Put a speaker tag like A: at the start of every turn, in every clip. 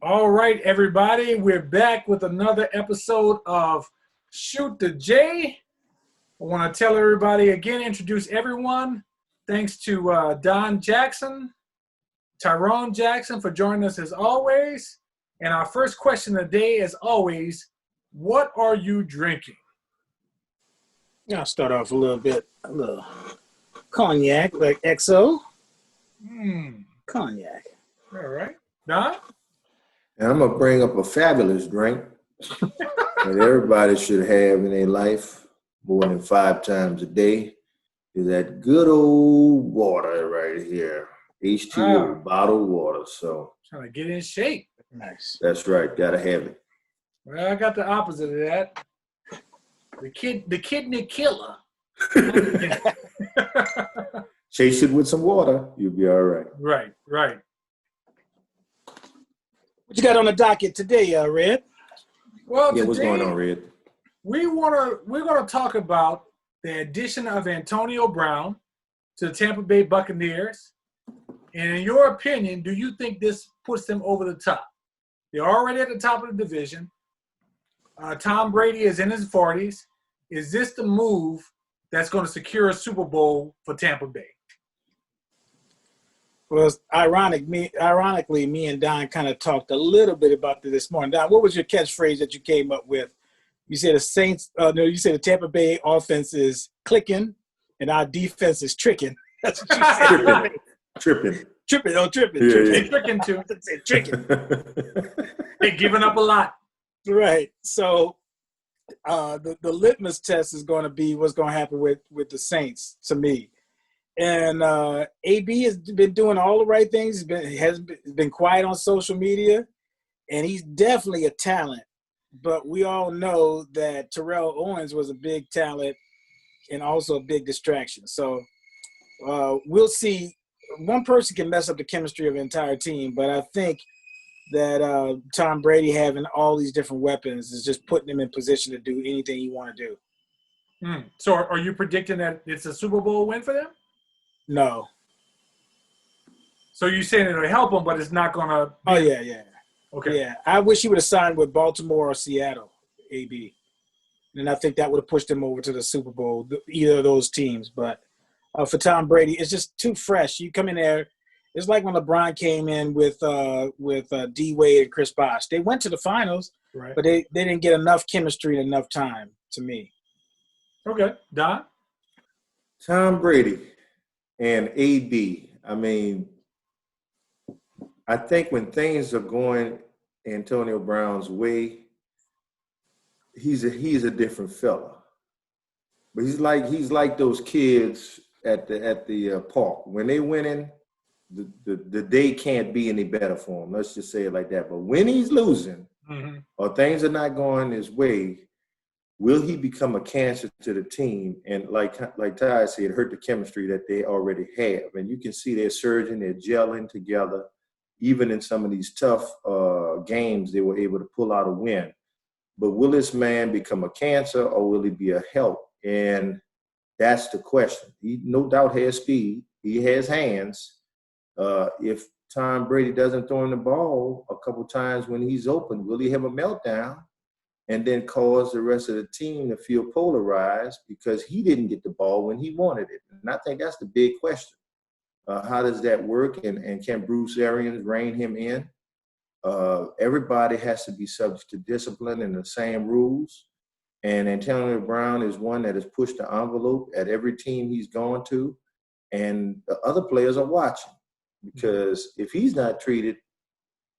A: All right, everybody, we're back with another episode of Shoot the J. I want to tell everybody again, introduce everyone. Thanks to Don Jackson, Tyrone Jackson for joining us as always. And our first question of the day, as always, what are you drinking?
B: I'll start off a little cognac, like XO. Cognac.
A: All right. Don?
C: And I'm going to bring up a fabulous drink that everybody should have in their life more than 5 times a day. Is that good old water right here. H2O, bottled water. So
A: trying to get in shape.
B: Nice.
C: That's right. Got to have it.
A: Well, I got the opposite of that. The kidney killer.
C: Chase it with some water. You'll be all right.
A: Right.
B: What you got on the docket today, Red?
A: Well,
C: what's going on, Red?
A: We're gonna talk about the addition of Antonio Brown to the Tampa Bay Buccaneers. And in your opinion, do you think this puts them over the top? They're already at the top of the division. Tom Brady is in his 40s. Is this the move that's going to secure a Super Bowl for Tampa Bay?
B: Well, ironically, me and Don kind of talked a little bit about this morning. Don, what was your catchphrase that you came up with? You said you said the Tampa Bay offense is clicking and our defense is tricking. That's what you said.
C: Tripping.
B: Tripping.
A: They're tricking too.
B: Tricking.
A: They're giving up a lot.
B: Right. So the litmus test is going to be what's going to happen with the Saints, to me. And AB has been doing all the right things. He's been quiet on social media, and he's definitely a talent. But we all know that Terrell Owens was a big talent and also a big distraction. So we'll see. One person can mess up the chemistry of the entire team, but I think that Tom Brady having all these different weapons is just putting him in position to do anything he want to do.
A: So are you predicting that it's a Super Bowl win for them?
B: No.
A: So you're saying it'll help them, but it's not going to –
B: Oh, yeah.
A: Okay.
B: Yeah, I wish he would have signed with Baltimore or Seattle, AB. And I think that would have pushed him over to the Super Bowl, either of those teams. But for Tom Brady, it's just too fresh. You come in there – it's like when LeBron came in with D. Wade and Chris Bosh. They went to the finals,
A: right,
B: but they didn't get enough chemistry and enough time, to me.
A: Okay. Don?
C: Tom Brady and AB. I mean, I think when things are going Antonio Brown's way, he's a different fella. But he's like those kids at the park. When they winning, the day can't be any better for him. Let's just say it like that. But when he's losing or things are not going his way, will he become a cancer to the team? And like Ty said, hurt the chemistry that they already have. And you can see they're surging, they're gelling together. Even in some of these tough games, they were able to pull out a win. But will this man become a cancer or will he be a help? And that's the question. He no doubt has speed. He has hands. If Tom Brady doesn't throw him the ball a couple times when he's open, will he have a meltdown and then cause the rest of the team to feel polarized because he didn't get the ball when he wanted it? And I think that's the big question. How does that work? And can Bruce Arians rein him in? Everybody has to be subject to discipline and the same rules. And Antonio Brown is one that has pushed the envelope at every team he's gone to. And the other players are watching. Because if he's not treated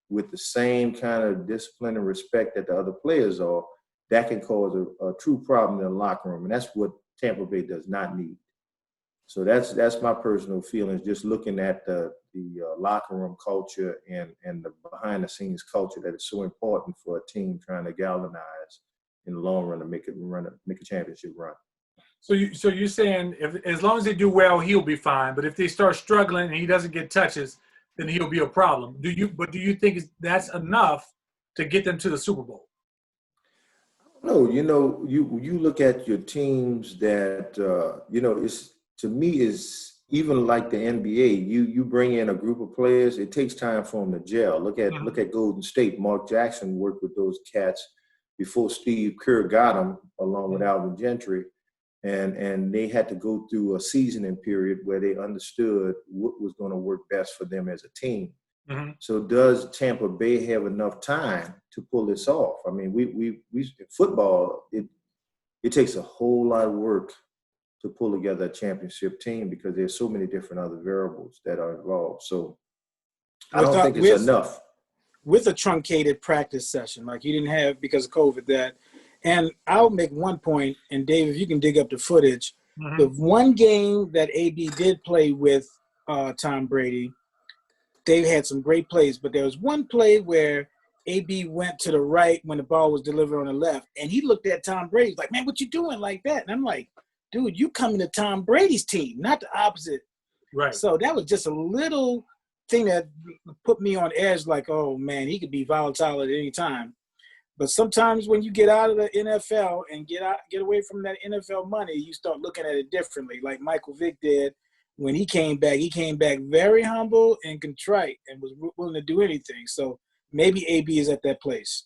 C: with the same kind of discipline and respect that the other players are, that can cause a true problem in the locker room. And that's what Tampa Bay does not need. So that's my personal feelings, just looking at the locker room culture and the behind-the-scenes culture that is so important for a team trying to galvanize in the long run to make a championship run.
A: So you're saying as long as they do well, he'll be fine. But if they start struggling and he doesn't get touches, then he'll be a problem. Do you think that's enough to get them to the Super Bowl?
C: No, you look at your teams that it's to me is even like the NBA, you bring in a group of players, it takes time for them to gel. Look at Golden State. Mark Jackson worked with those cats before Steve Kerr got them, along with Alvin Gentry, and they had to go through a seasoning period where they understood what was going to work best for them as a team.
A: Mm-hmm.
C: So does Tampa Bay have enough time to pull this off? I mean, we football, it takes a whole lot of work to pull together a championship team because there's so many different other variables that are involved. So I don't think it's enough.
B: With a truncated practice session, like you didn't have because of COVID that. And I'll make one point, and Dave, if you can dig up the footage, the one game that AB did play with Tom Brady, they had some great plays, but there was one play where AB went to the right when the ball was delivered on the left, and he looked at Tom Brady like, man, what you doing like that? And I'm like, dude, you coming to Tom Brady's team, not the opposite.
A: Right.
B: So that was just a little thing that put me on edge, like, oh, man, he could be volatile at any time. But sometimes when you get out of the NFL and get away from that NFL money, you start looking at it differently, like Michael Vick did. When he came back very humble and contrite and was willing to do anything. So maybe AB is at that place.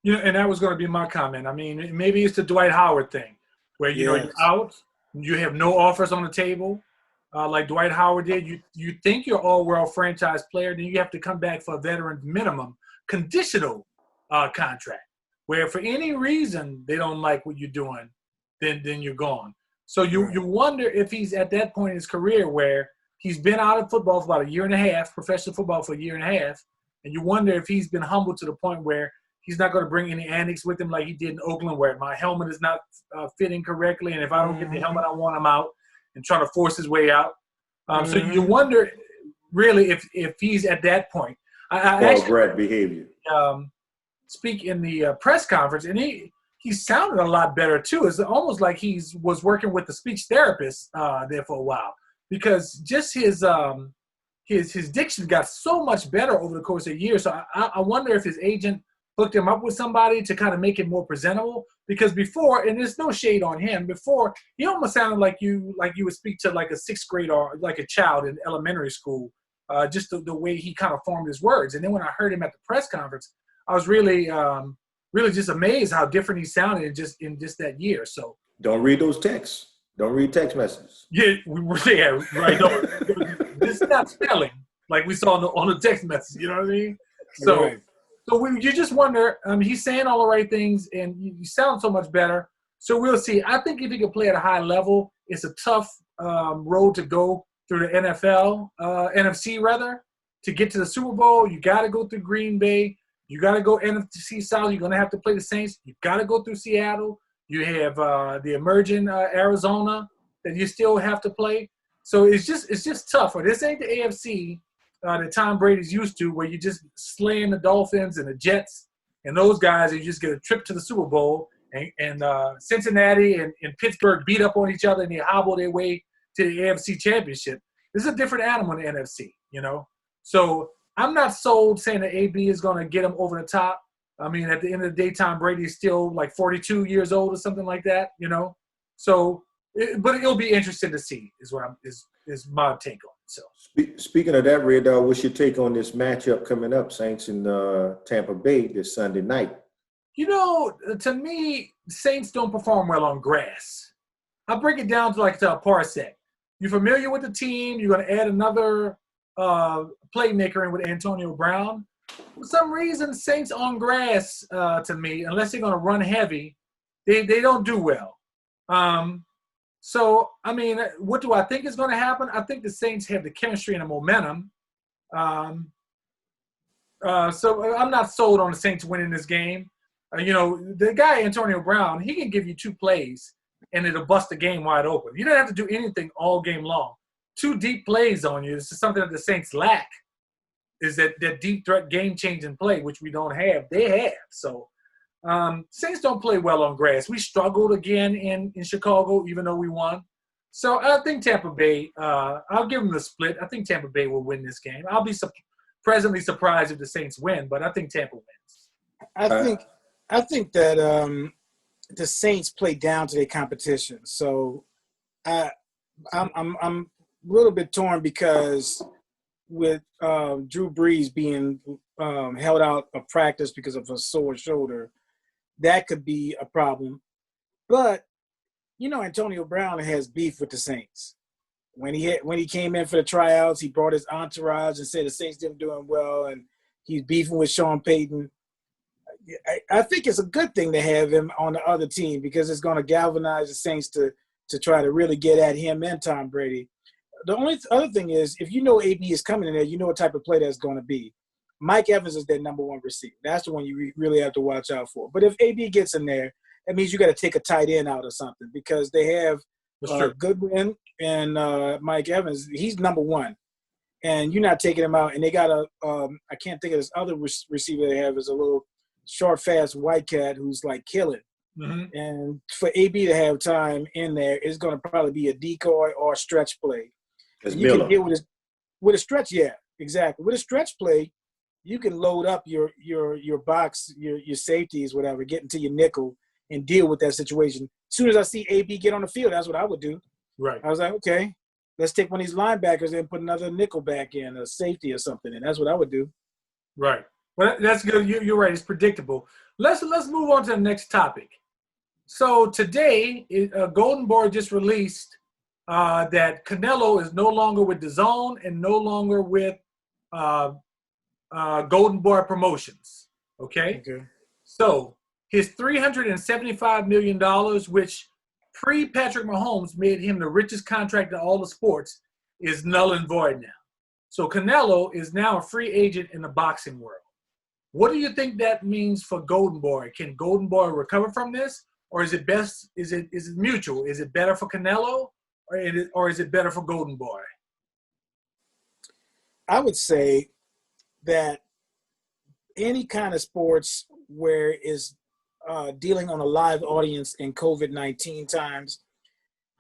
A: And that was going to be my comment. I mean, maybe it's the Dwight Howard thing where, you're out, you have no offers on the table, like Dwight Howard did. You think you're all-world franchise player, then you have to come back for a veteran minimum conditional contract, where for any reason they don't like what you're doing, then you're gone. So you wonder if he's at that point in his career where he's been out of football for about a year and a half, professional football for a year and a half, and you wonder if he's been humbled to the point where he's not going to bring any antics with him like he did in Oakland, where my helmet is not fitting correctly, and if I don't get the helmet I want, I'm out, and trying to force his way out. So you wonder really if he's at that point. I actually
C: Brad behavior.
A: Speak in the press conference, and he sounded a lot better too. It's almost like he was working with the speech therapist there for a while, because just his diction got so much better over the course of a year. So I wonder if his agent hooked him up with somebody to kind of make it more presentable, because before, and there's no shade on him, before he almost sounded like you would speak to like a sixth grade or like a child in elementary school, just the way he kind of formed his words. And then when I heard him at the press conference, I was really just amazed how different he sounded in just that year. So
C: don't read those texts. Don't read text messages.
A: Yeah, right. It's not spelling like we saw on the text message. You know what I mean? So,
B: right.
A: So you just wonder. He's saying all the right things, and you sound so much better. So we'll see. I think if he can play at a high level, it's a tough road to go through the NFC rather, to get to the Super Bowl. You got to go through Green Bay. You got to go NFC South. You're going to have to play the Saints. You got to go through Seattle. You have the emerging Arizona that you still have to play. So it's just tough. This ain't the AFC that Tom Brady's used to, where you just slaying the Dolphins and the Jets and those guys, and you just get a trip to the Super Bowl. And Cincinnati and Pittsburgh beat up on each other, and they hobble their way to the AFC Championship. This is a different animal in the NFC, So I'm not sold saying that AB is going to get him over the top. I mean, at the end of the day, Tom Brady is still like 42 years old or something like that, So, but it'll be interesting to see is my take on it. So,
C: speaking of that, Red Dog, what's your take on this matchup coming up, Saints and Tampa Bay this Sunday night?
A: To me, Saints don't perform well on grass. I'll break it down to a parsec. You're familiar with the team. You're going to add another playmaker in with Antonio Brown. For some reason, Saints on grass, to me, unless they're going to run heavy, they don't do well. So, I mean, what do I think is going to happen? I think the Saints have the chemistry and the momentum. So I'm not sold on the Saints winning this game. The guy, Antonio Brown, he can give you two plays, and it'll bust the game wide open. You don't have to do anything all game long. Two deep plays on you. This is something that the Saints lack, is that deep threat game-changing play, which we don't have. They have. So Saints don't play well on grass. We struggled again in Chicago, even though we won. So I think Tampa Bay, I'll give them the split. I think Tampa Bay will win this game. I'll be pleasantly surprised if the Saints win, but I think Tampa wins.
B: I think that the Saints play down to their competition. So I'm little bit torn because with Drew Brees being held out of practice because of a sore shoulder, that could be a problem. But Antonio Brown has beef with the Saints. When he came in for the tryouts, he brought his entourage and said the Saints didn't do him well, and he's beefing with Sean Payton. I think it's a good thing to have him on the other team because it's going to galvanize the Saints to try to really get at him and Tom Brady. The only other thing is, if AB is coming in there, you know what type of play that's going to be. Mike Evans is their number one receiver. That's the one you really have to watch out for. But if AB gets in there, that means you got to take a tight end out or something because they have Goodwin and Mike Evans. He's number one, and you're not taking him out. And they got I can't think of this other receiver they have is a little short, fast white cat who's like killing.
A: Mm-hmm.
B: And for AB to have time in there, it's going to probably be a decoy or a stretch play. You can deal with a stretch, yeah, exactly. With a stretch play, you can load up your box, your safeties, whatever, get into your nickel and deal with that situation. As soon as I see AB get on the field, that's what I would do.
A: Right.
B: I was like, okay, let's take one of these linebackers and put another nickel back in, a safety or something, and that's what I would do.
A: Right. Well, that's good. You're right. It's predictable. Let's move on to the next topic. So today, Golden Boy just released that Canelo is no longer with DAZN and no longer with Golden Boy Promotions. Okay? So his $375 million, which pre-Patrick Mahomes made him the richest contract in all the sports, is null and void now. So Canelo is now a free agent in the boxing world. What do you think that means for Golden Boy? Can Golden Boy recover from this? Or is it best? Is it mutual? Is it better for Canelo, or is it better for Golden Boy?
B: I would say that any kind of sports where is dealing on a live audience in COVID-19 times,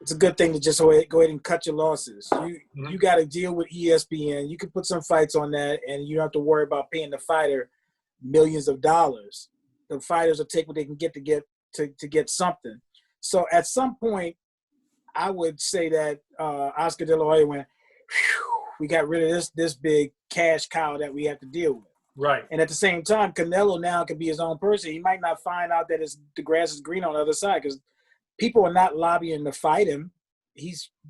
B: it's a good thing to just go ahead and cut your losses. You got to deal with ESPN. You can put some fights on that, and you don't have to worry about paying the fighter millions of dollars. The fighters will take what they can get to get something. So at some point, I would say that Oscar De La Hoya went, we got rid of this big cash cow that we have to deal with.
A: Right.
B: And at the same time, Canelo now can be his own person. He might not find out that the grass is green on the other side because people are not lobbying to fight him.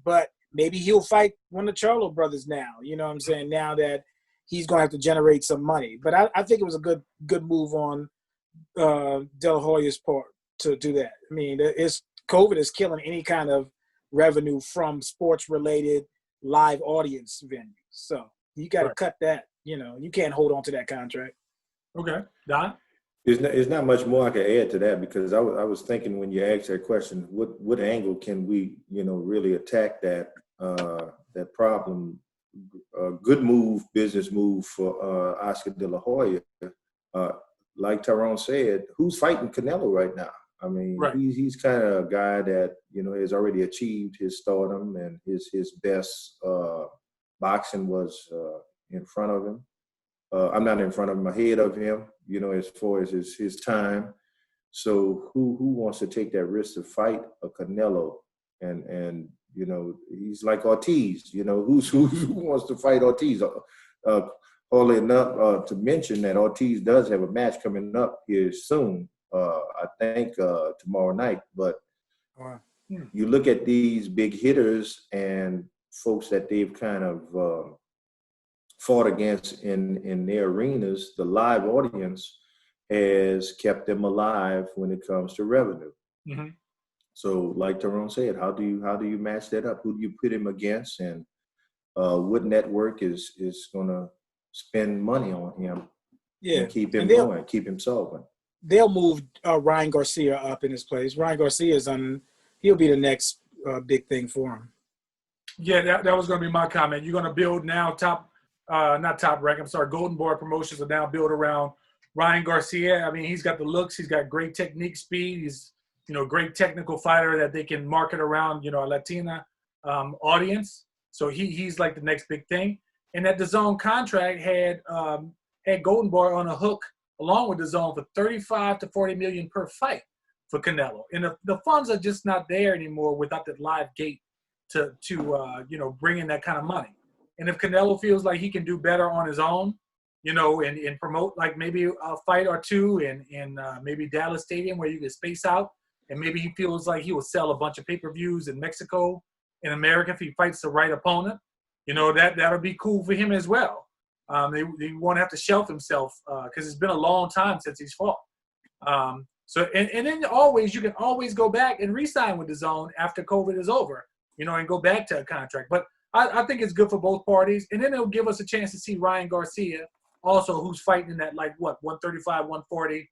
B: But maybe he'll fight one of the Charlo brothers now. You know what I'm saying? Now that he's going to have to generate some money. But I think it was a good move on De La Hoya's part to do that. I mean, COVID is killing any kind of revenue from sports-related live audience venues. So you got to cut that. You can't hold on to that contract.
A: Okay. Don?
C: There's not much more I can add to that because I was thinking when you asked that question, what angle can we, really attack that problem? Good move, business move for Oscar De La Hoya. Like Tyrone said, who's fighting Canelo right now? I mean, he's kind of a guy that, has already achieved his stardom and his best boxing was in front of him. I'm not in front of him, ahead of him, as far as his time. So who wants to take that risk to fight a Canelo? And he's like Ortiz, who wants to fight Ortiz? Only enough to mention that Ortiz does have a match coming up here soon. I think tomorrow night. But you look at these big hitters and folks that they've kind of fought against in their arenas, the live audience has kept them alive when it comes to revenue.
A: Mm-hmm.
C: So like Tyrone said, how do you match that up? Who do you put him against? And what network is going to spend money on him and keep him going, keep him solvent?
B: They'll move Ryan Garcia up in his place. Ryan Garcia he'll be the next big thing for him.
A: Yeah, that was going to be my comment. You're going to build now Golden Boy Promotions are now built around Ryan Garcia. I mean, he's got the looks. He's got great technique, speed. He's, great technical fighter that they can market around, a Latina audience. So he's like the next big thing. And that DAZN contract had Golden Boy on a hook along with DAZN for $35 to $40 million per fight for Canelo. And the funds are just not there anymore without that live gate bring in that kind of money. And if Canelo feels like he can do better on his own, and promote like maybe a fight or two in maybe Dallas Stadium where you can space out, and maybe he feels like he will sell a bunch of pay-per-views in Mexico, in America if he fights the right opponent, that'll be cool for him as well. They won't have to shelf himself because it's been a long time since he's fought. So then you can always go back and re-sign with DAZN after COVID is over, and go back to a contract. But I think it's good for both parties, and then it'll give us a chance to see Ryan Garcia also, who's fighting in that 135, 140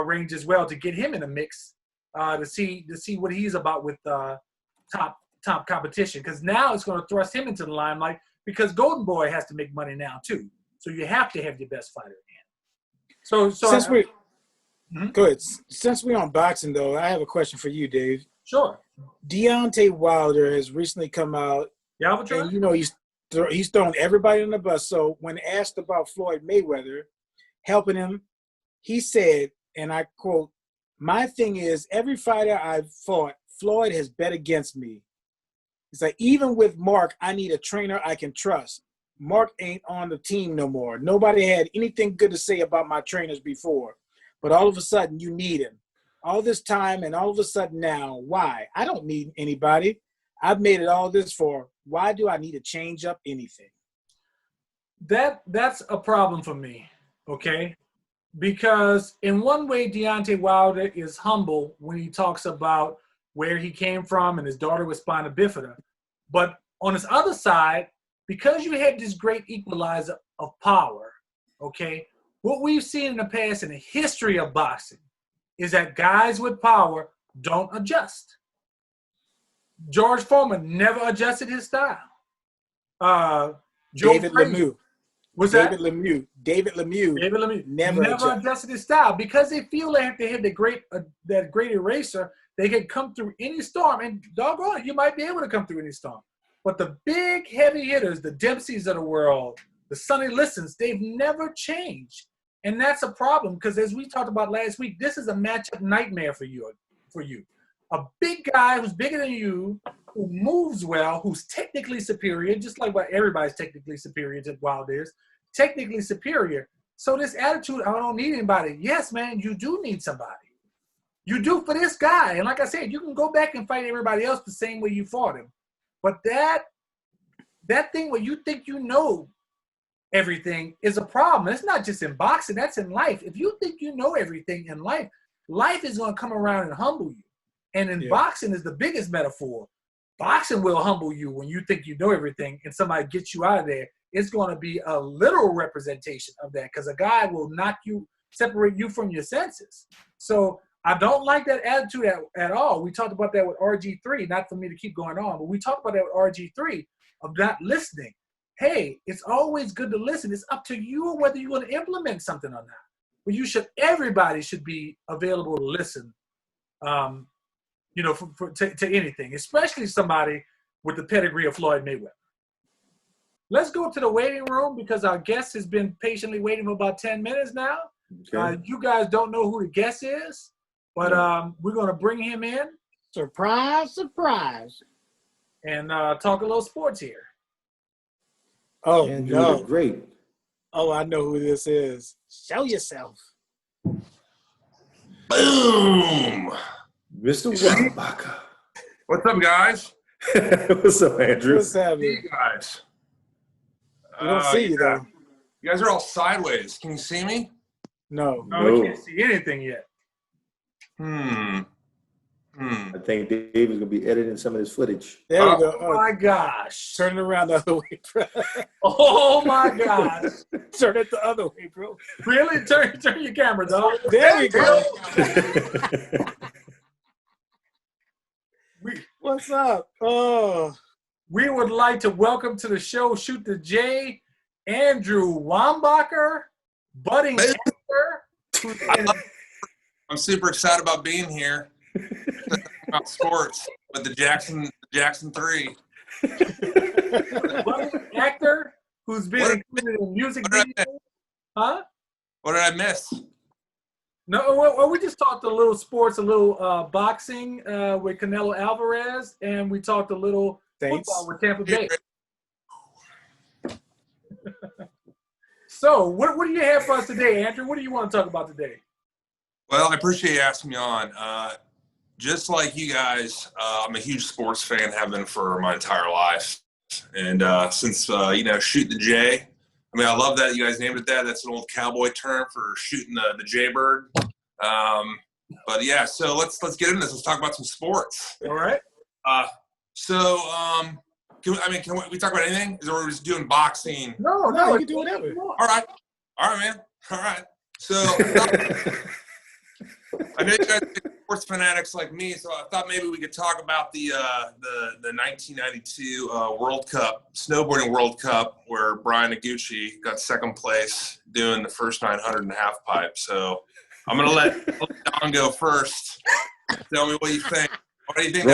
A: range as well, to get him in the mix to see what he's about with top competition. Because now it's going to thrust him into the limelight because Golden Boy has to make money now too. So you have to have your best fighter in. So
B: since good. Since we're on boxing though, I have a question for you, Dave.
A: Sure.
B: Deontay Wilder has recently come out, and he's thrown everybody on the bus. So when asked about Floyd Mayweather helping him, he said, and I quote, "My thing is, every fighter I've fought, Floyd has bet against me. It's like, even with Mark, I need a trainer I can trust. Mark ain't on the team no more. Nobody had anything good to say about my trainers before. But all of a sudden, you need him. All this time and all of a sudden now, why? I don't need anybody. I've made it all this for. Why do I need to change up anything?"
A: That's a problem for me, okay? Because in one way, Deontay Wilder is humble when he talks about where he came from and his daughter with spina bifida. But on his other side, because you had this great equalizer of power, okay, what we've seen in the past in the history of boxing is that guys with power don't adjust. George Foreman never adjusted his style.
B: David Lemieux. David Lemieux never
A: adjusted his style because they feel they have to hit that great eraser. They can come through any storm, and doggone it, you might be able to come through any storm. But the big heavy hitters, the Dempseys of the world, the Sonny Listons, they've never changed. And that's a problem because, as we talked about last week, this is a matchup nightmare for you. A big guy who's bigger than you, who moves well, who's technically superior, just like what everybody's technically superior to Wilder is, technically superior. So this attitude, I don't need anybody. Yes, man, you do need somebody. You do for this guy. And like I said, you can go back and fight everybody else the same way you fought him. But that thing where you think you know everything is a problem. It's not just in boxing. That's in life. If you think you know everything in life, life is going to come around and humble you. And in boxing is the biggest metaphor. Boxing will humble you when you think you know everything and somebody gets you out of there. It's going to be a literal representation of that because a guy will separate you from your senses. So I don't like that attitude at all. We talked about that with RG3, not for me to keep going on, but we talked about that with RG3 of not listening. Hey, it's always good to listen. It's up to you whether you're going to implement something or not. But everybody should be available to listen, to anything, especially somebody with the pedigree of Floyd Mayweather. Let's go to the waiting room because our guest has been patiently waiting for about 10 minutes now. Okay. You guys don't know who the guest is, but we're going to bring him in.
B: Surprise, surprise.
A: And talk a little sports here.
B: Oh,
C: Andrew,
B: no.
C: Great.
B: Oh, I know who this is. Show yourself.
D: Boom!
C: Mr. Wombacher.
D: What's up, guys?
C: What's up, Andrew?
B: What's happening?
D: Hey, guys.
B: We don't see you, though.
D: You guys are all sideways. Can you see me?
B: No.
A: No, we can't see anything yet.
C: I think Dave is going to be editing some of this footage.
B: There we go.
A: Oh, my gosh.
B: Turn it around the other way, bro.
A: Oh, my gosh.
B: Turn it the other way, bro.
A: Really? Turn your camera, dog.
B: There we go. What's up? Oh.
A: We would like to welcome to the show, Shoot the J, Andrew Wombacher, budding actor.
D: I'm super excited about being here. About sports with the Jackson 3.
A: Budding actor who's been included in music videos. Huh?
D: What did I miss?
A: No, well, we just talked a little sports, a little boxing with Canelo Alvarez, and we talked a little
B: Saints.
A: football with Tampa Bay. So, what do you have for us today, Andrew? What do you want to talk about today?
D: Well, I appreciate you asking me on. Just like you guys, I'm a huge sports fan, have been for my entire life. And since, shoot the Jay, I mean, I love that you guys named it that. That's an old cowboy term for shooting the Jaybird. But yeah, so let's get into this. Let's talk about some sports.
A: All right.
D: Can we talk about anything? Is it we're just doing boxing?
B: No, you can do whatever.
D: All right, man. All right. So I know you guys are sports fanatics like me, so I thought maybe we could talk about the 1992 World Cup, snowboarding World Cup, where Brian Noguchi got second place doing the first 900 and a half pipe. So I'm gonna let Don go first. Tell me what you think. What do you think?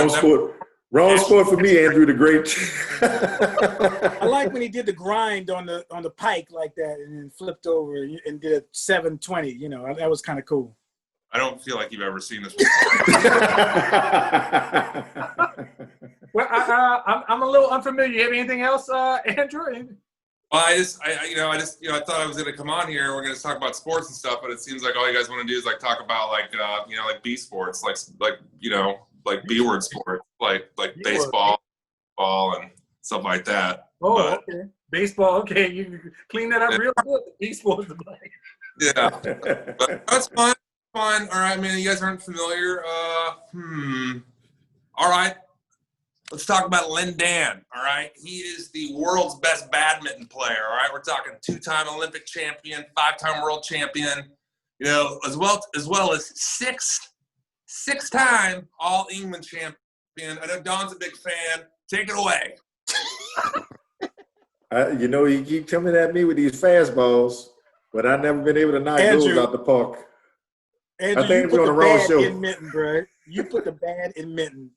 C: Wrong sport for me, Andrew the Great.
B: I like when he did the grind on the pike like that, and then flipped over and did a 720. You know, that was kind of cool.
D: I don't feel like you've ever seen this before.
A: Well, I'm a little unfamiliar. You have anything else, Andrew?
D: Well, I thought I was going to come on here and we're going to talk about sports and stuff, but it seems like all you guys want to do is like talk about like B sports, like B-word sports, like baseball, ball, and stuff like that.
A: Oh, okay. Baseball. Okay, you clean that up real good. Baseball is the play.
D: Yeah, but that's fun. All right, man. You guys aren't familiar. All right. Let's talk about Lin Dan, all right? He is the world's best badminton player, all right? We're talking 2-time Olympic champion, 5-time world champion, as well as six-time All-England champion. I know Don's a big fan. Take it away.
C: You keep coming at me with these fastballs, but I've never been able to knock those out the park.
B: Andrew,
C: I think we're on the wrong show.
B: In mitten, bro. You put the bad in mitten.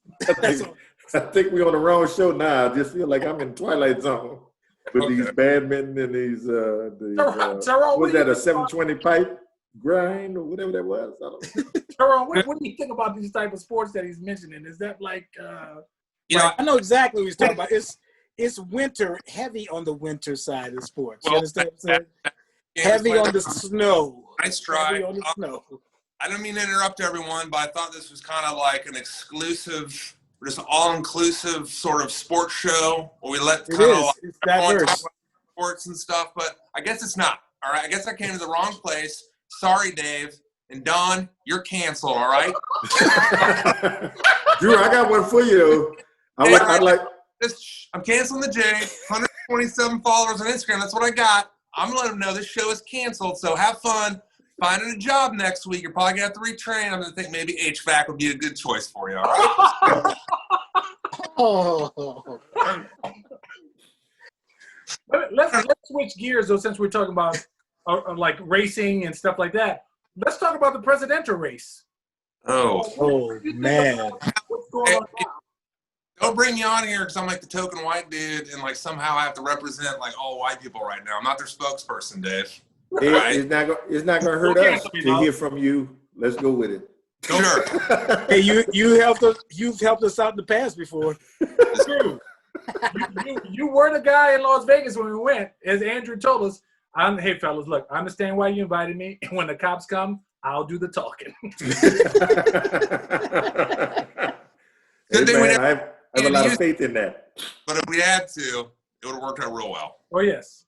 C: I think we're on the wrong show now. I just feel like I'm in Twilight Zone with these badminton and these was that a 720 pipe grind or whatever that was? I don't know.
A: Tyrone, what do you think about these type of sports that he's mentioning? Is that like
B: I know exactly what he's talking about. It's winter, heavy on the winter side of sports. You understand what I'm saying? Heavy on the snow.
D: Nice try.
B: Heavy on the snow.
D: I don't mean to interrupt everyone, but I thought this was kind of like an exclusive, just all-inclusive sort of sports show where we let kind of like everyone talk about sports and stuff, but I guess it's not. All right, I guess I came to the wrong place. Sorry, Dave. And Don, you're canceled. All right.
C: Drew, I got one for you.
D: I'm canceling the J. 127 followers on Instagram. That's what I got. I'm gonna let them know this show is canceled. So have fun finding a job next week. You're probably gonna have to retrain. I'm gonna think maybe HVAC would be a good choice for you. All right.
A: Let's switch gears though, since we're talking about like racing and stuff like that. Let's talk about the presidential race.
D: Oh
B: man!
A: What's going on now?
D: Don't bring me on here because I'm like the token white dude, and like somehow I have to represent like all white people right now. I'm not their spokesperson, Dave.
C: It's not gonna hurt us to hear from you. Let's go with it.
D: Sure.
B: Hey, you've helped us out in the past before.
A: It's true. You were the guy in Las Vegas when we went, as Andrew told us. Hey fellas, look, I understand why you invited me, and when the cops come, I'll do the talking.
C: I have a lot of faith in that.
D: But if we had to, it would have worked out real well.
A: Oh yes.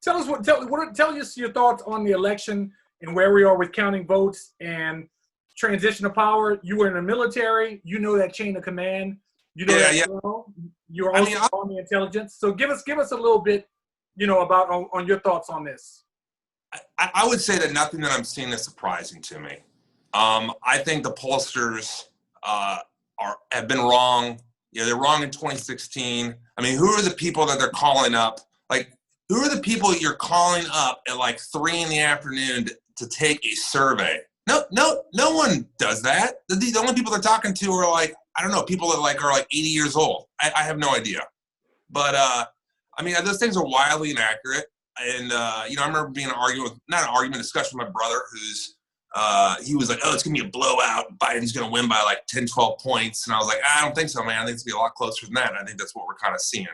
A: Tell us tell us your thoughts on the election and where we are with counting votes and transition of power. You were in the military. You know that chain of command. You know that. You're also on the intelligence. So give us a little bit, about on your thoughts on this.
D: I would say that nothing that I'm seeing is surprising to me. I think the pollsters have been wrong. They're wrong in 2016. I mean, who are the people that they're calling up? Like, who are the people you're calling up at like 3 p.m. to take a survey? No one does that. The only people they're talking to are like, I don't know, people that are like 80 years old. I have no idea. But I mean, those things are wildly inaccurate. And I remember being not an argument, discussion with my brother, who's he was like, oh, it's going to be a blowout. Biden's going to win by like 10, 12 points. And I was like, I don't think so, man. I think it's going to be a lot closer than that. And I think that's what we're kind of seeing.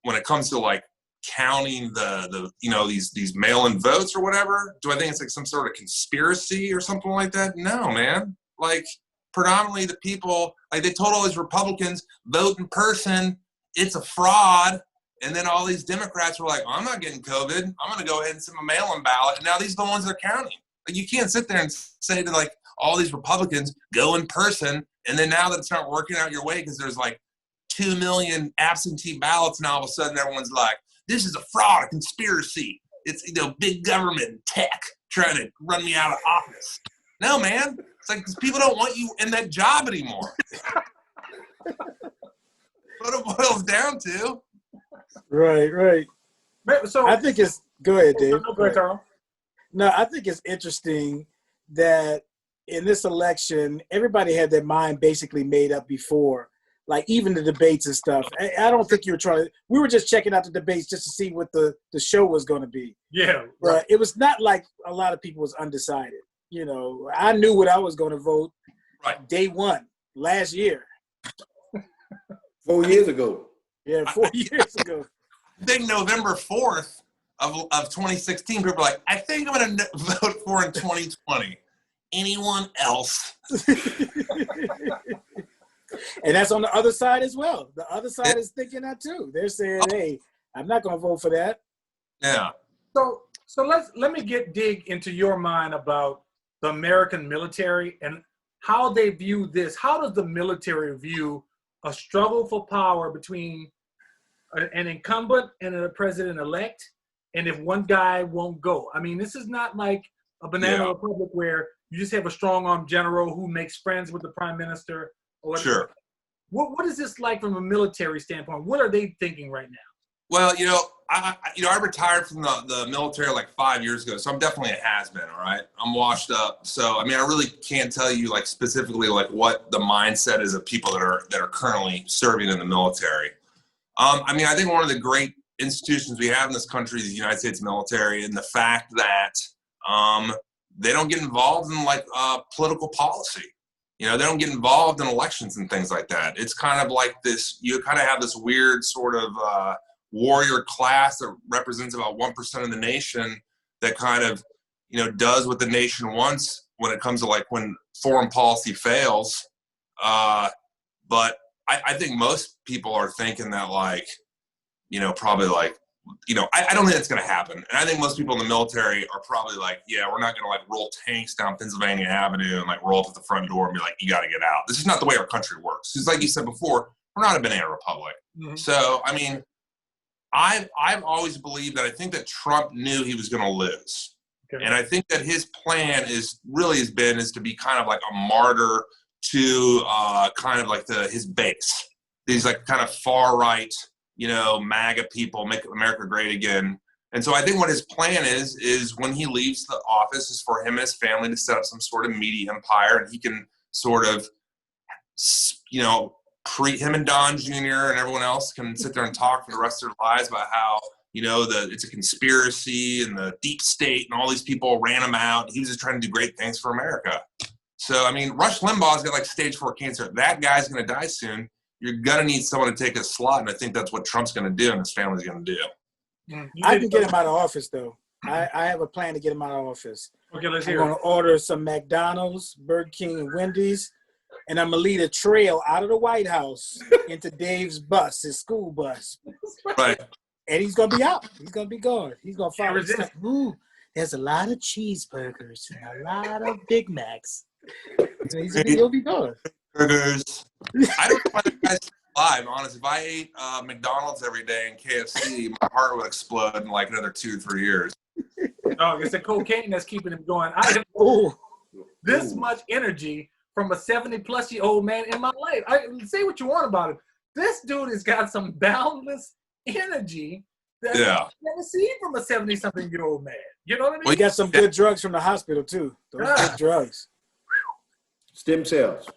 D: When it comes to like counting these mail-in votes or whatever, do I think it's like some sort of conspiracy or something like that? No, man. Like predominantly the people, like they told all these Republicans, vote in person, it's a fraud. And then all these Democrats were like, I'm not getting COVID. I'm going to go ahead and send my mail-in ballot. And now these are the ones that are counting. Like you can't sit there and say to like all these Republicans, go in person. And then now that it's not working out your way because there's like 2 million absentee ballots, now all of a sudden everyone's like, this is a fraud, a conspiracy. It's big government and tech trying to run me out of office. No, man. It's like because people don't want you in that job anymore. What it boils down to.
B: Right.
A: So
B: I think it's go ahead, Dave.
A: Go ahead, Carl.
B: No, I think it's interesting that in this election, everybody had their mind basically made up before, like even the debates and stuff. I don't think you were trying to. We were just checking out the debates just to see what the show was going to be.
A: Yeah,
B: right. It was not like a lot of people was undecided. I knew what I was going to vote day one last year.
C: 4 years ago.
B: Yeah, 4 years ago.
D: I think November 4th of 2016, people were like, I think I'm going to vote for in 2020. Anyone else?
B: And that's on the other side as well. The other side is thinking that too. They're saying, hey, I'm not going to vote for that.
D: Yeah.
A: So let me dig into your mind about the American military and how they view this. How does the military view a struggle for power between an incumbent and a president-elect, and if one guy won't go? I mean, this is not like a banana republic where you just have a strong-arm general who makes friends with the prime minister. Or
D: sure.
A: What is this like from a military standpoint? What are they thinking right now?
D: Well, I retired from the military like 5 years ago, so I'm definitely a has-been, all right? I'm washed up. So, I mean, I really can't tell you like specifically like what the mindset is of people that are currently serving in the military. I mean, I think one of the great institutions we have in this country is the United States military, and the fact that they don't get involved in like political policy. They don't get involved in elections and things like that. It's kind of like this, you kind of have this weird sort of warrior class that represents about 1% of the nation that kind of, does what the nation wants when it comes to like when foreign policy fails. But I think most people are thinking that like, probably like, I don't think it's going to happen. And I think most people in the military are probably like, yeah, we're not going to like roll tanks down Pennsylvania Avenue and like roll up at the front door and be like, you got to get out. This is not the way our country works. It's like you said before, we're not a banana republic. Mm-hmm. So, I mean, I've always believed that I think that Trump knew he was going to lose. Okay. And I think that his plan is to be kind of like a martyr to kind of like his base. These like kind of far right, MAGA people, make America great again. And so I think what his plan is when he leaves the office is for him and his family to set up some sort of media empire, and he can sort of, him and Don Jr. and everyone else can sit there and talk for the rest of their lives about how, it's a conspiracy and the deep state and all these people ran him out. He was just trying to do great things for America. So, I mean, Rush Limbaugh's got like stage 4 cancer. That guy's going to die soon. You're going to need someone to take his slot, and I think that's what Trump's going to do and his family's going to do.
B: I can get him out of office, though. I have a plan to get him out of office.
A: Okay, let's hear it.
B: I'm going to order some McDonald's, Burger King, and Wendy's, and I'm going to lead a trail out of the White House into Dave's bus, his school bus.
D: Right.
B: And he's going to be out. He's going to be gone. He's going to find like, ooh, there's a lot of cheeseburgers and a lot of Big Macs. So he'll be gone.
D: Burgers. I don't know why the guy's alive, honestly. If I ate McDonald's every day and KFC, my heart would explode in like another 2 or 3 years.
A: Oh, it's the cocaine that's keeping him going. I have this much energy from a 70-plus-year-old man in my life. Say what you want about him. This dude has got some boundless energy that I've never seen from a 70-something-year-old man. You know what I mean?
B: Well, he got some good drugs from the hospital, too. Those good drugs.
C: Stem cells.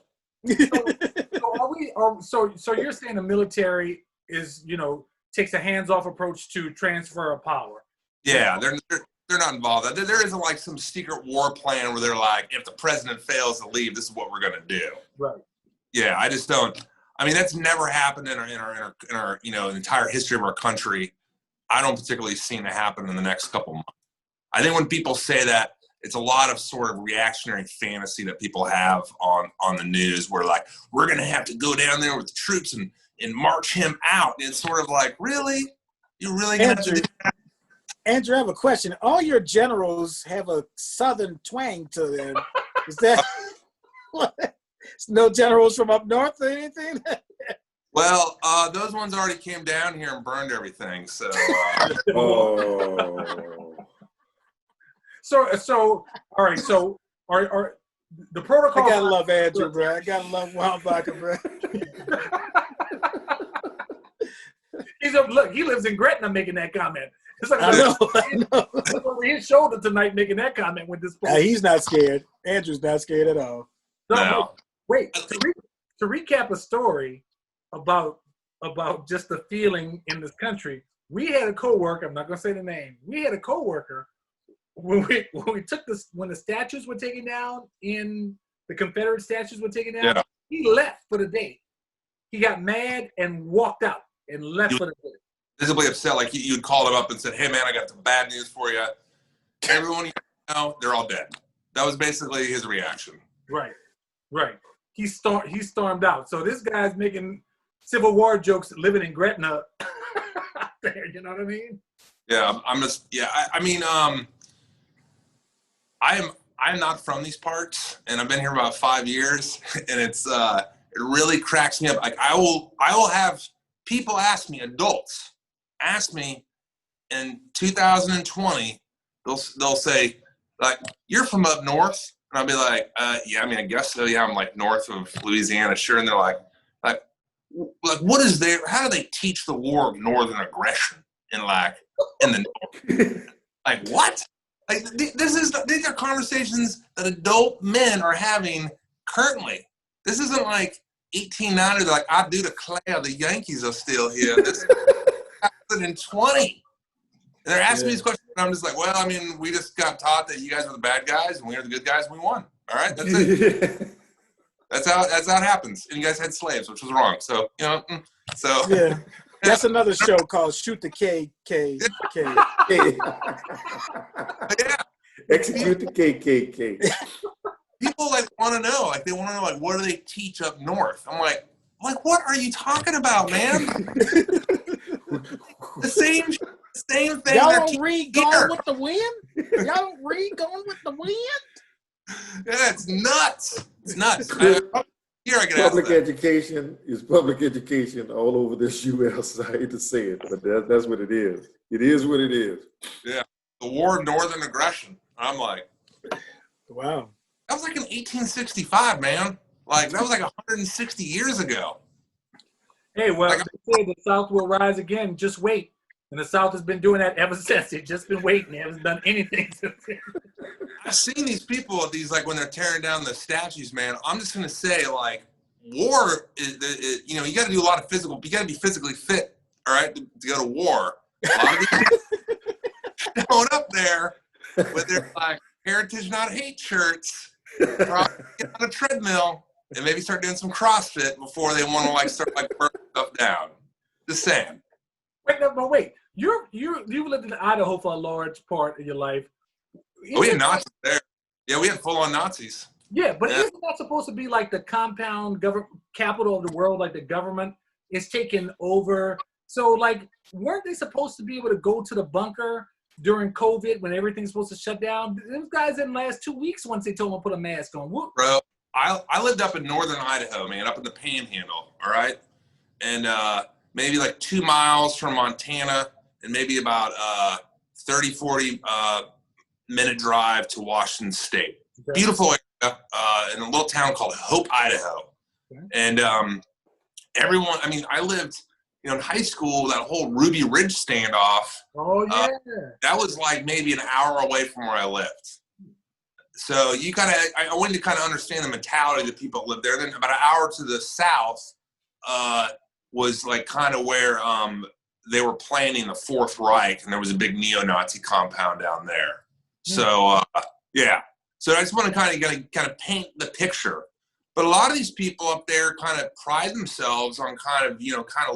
A: So you're saying the military is, takes a hands-off approach to transfer of power?
D: Yeah, they're not involved. There isn't like some secret war plan where they're like, if the president fails to leave, this is what we're going to do.
A: Right.
D: Yeah, I just don't. I mean, that's never happened in our entire history of our country. I don't particularly see it happen in the next couple months. I think when people say that, it's a lot of sort of reactionary fantasy that people have on the news where like, we're going to have to go down there with the troops and march him out. And it's sort of like, really? You're really going to have to do that?
B: Andrew, I have a question. All your generals have a southern twang to them. Is that what? No generals from up north or anything?
D: Well, those ones already came down here and burned everything. So,
A: So, all right. So, are the protocol?
B: I gotta love Andrew, bro. I gotta love Wombacher, bro.
A: Look, he lives in Gretna making that comment. It's like
B: I know.
A: Look over his shoulder tonight making that comment with this.
B: He's not scared. Andrew's not scared at all.
D: no.
A: Wait. To recap a story about just the feeling in this country, we had a coworker. I'm not going to say the name. We had a coworker when the statues were taken down in the Confederate statues were taken down.
D: Yeah.
A: He left for the day. He got mad and walked out and left for the day.
D: Visibly upset, like you'd called him up and said, "Hey man, I got some bad news for you. Everyone you know, they're all dead." That was basically his reaction.
A: Right. He stormed out. So this guy's making Civil War jokes, living in Gretna. Out there, you know what I mean?
D: Yeah, I'm not from these parts, and I've been here about 5 years, and it really cracks me up. Like I will have people ask me, adults ask me in 2020, they'll say like, "You're from up north," and I'll be like, "Yeah, I mean, I guess so. Yeah, I'm like north of Louisiana, sure." And they're like, what is there? How do they teach the war of northern aggression in the north? Like what? Like these are conversations that adult men are having currently. This isn't like 1890. They're like, I do declare the Yankees are still here. This is 2020. And they're asking me these questions, and I'm just like, well, I mean, we just got taught that you guys are the bad guys, and we are the good guys, and we won. All right, that's it. That's how it happens. And you guys had slaves, which was wrong. So,
B: Yeah. That's another show called Shoot the KKK.
D: Yeah.
C: Execute the KKK.
D: People want to know, they want to know, what do they teach up north? I'm like, what are you talking about, man? The same thing.
B: Y'all don't read Gone with the Wind? Y'all don't read Gone with the Wind?
D: Yeah, it's nuts. It's nuts.
C: Public education is public education all over this U.S. I hate to say it, but that's what it is. It is what it is.
D: Yeah. The war of northern aggression. I'm like,
B: wow.
D: That was like in 1865, man. Like, that was like 160 years ago.
A: Hey, well, they say the South will rise again. Just wait. And the South has been doing that ever since. They've just been waiting. They haven't done anything since then.
D: I've seen these people at these, when they're tearing down the statues, man. I'm just going to say, war is, you got to do a lot of physical, you got to be physically fit, all right, to go to war. A lot of these people showing up there with their, Heritage Not Hate shirts, probably get on a treadmill, and maybe start doing some CrossFit before they want to, start, burning stuff down. Just saying.
A: Wait. You lived in Idaho for a large part of your life.
D: We had Nazis there. Yeah, we had full-on Nazis.
A: Yeah, but isn't that supposed to be the compound capital of the world? Like the government is taking over. So weren't they supposed to be able to go to the bunker during COVID when everything's supposed to shut down? Those guys didn't last 2 weeks once they told them to put a mask on. Whoop.
D: Bro, I lived up in northern Idaho, man, up in the Panhandle. All right, and maybe 2 miles from Montana, and maybe about 30-40 minute drive to Washington State. Okay. Beautiful area in a little town called Hope, Idaho. Okay. And everyone, I lived, in high school, that whole Ruby Ridge standoff.
A: Oh, yeah.
D: That was maybe an hour away from where I lived. So I wanted to kind of understand the mentality of the people that lived there. Then about an hour to the south was kind of where they were planning the Fourth Reich, and there was a big neo-Nazi compound down there. So, yeah. So I just want to kind of paint the picture. But a lot of these people up there kind of pride themselves on kind of